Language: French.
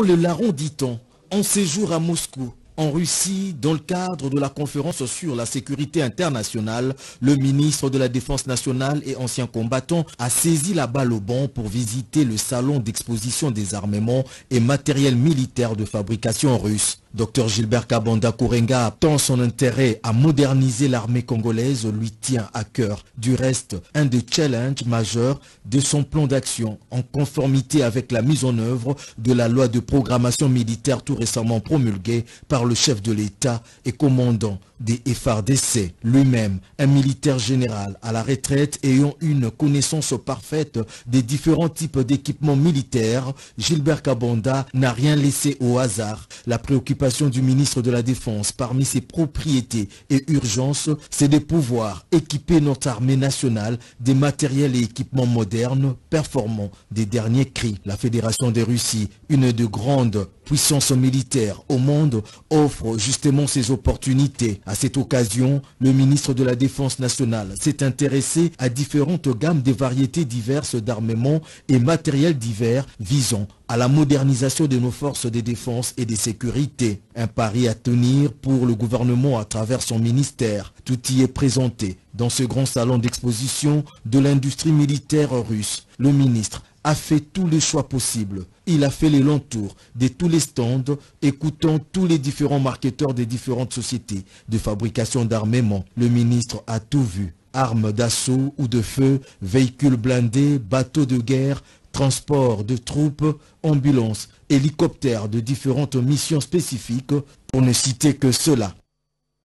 Selon le Larron dit-on, en séjour à Moscou, en Russie, dans le cadre de la conférence sur la sécurité internationale, le ministre de la Défense nationale et ancien combattant a saisi la balle au bond pour visiter le salon d'exposition des armements et matériel militaire de fabrication russe. Dr Gilbert Kabanda Kourenga, tant son intérêt à moderniser l'armée congolaise lui tient à cœur. Du reste, un des challenges majeurs de son plan d'action, en conformité avec la mise en œuvre de la loi de programmation militaire tout récemment promulguée par le chef de l'État et commandant des FARDC, lui-même un militaire général à la retraite ayant une connaissance parfaite des différents types d'équipements militaires, Gilbert Kabanda n'a rien laissé au hasard. La préoccupation du ministre de la Défense parmi ses propriétés et urgences, c'est de pouvoir équiper notre armée nationale des matériels et équipements modernes, performants des derniers cris. La Fédération de Russie, une des grandes puissances militaires au monde, offre justement ces opportunités. À cette occasion, le ministre de la Défense nationale s'est intéressé à différentes gammes de variétés diverses d'armements et matériels divers visant à la modernisation de nos forces de défense et de sécurité. Un pari à tenir pour le gouvernement à travers son ministère. Tout y est présenté dans ce grand salon d'exposition de l'industrie militaire russe. Le ministre a fait tous les choix possibles. Il a fait les longs tours de tous les stands, écoutant tous les différents marketeurs des différentes sociétés de fabrication d'armement. Le ministre a tout vu. Armes d'assaut ou de feu, véhicules blindés, bateaux de guerre, transport de troupes, ambulances, hélicoptères de différentes missions spécifiques, pour ne citer que cela.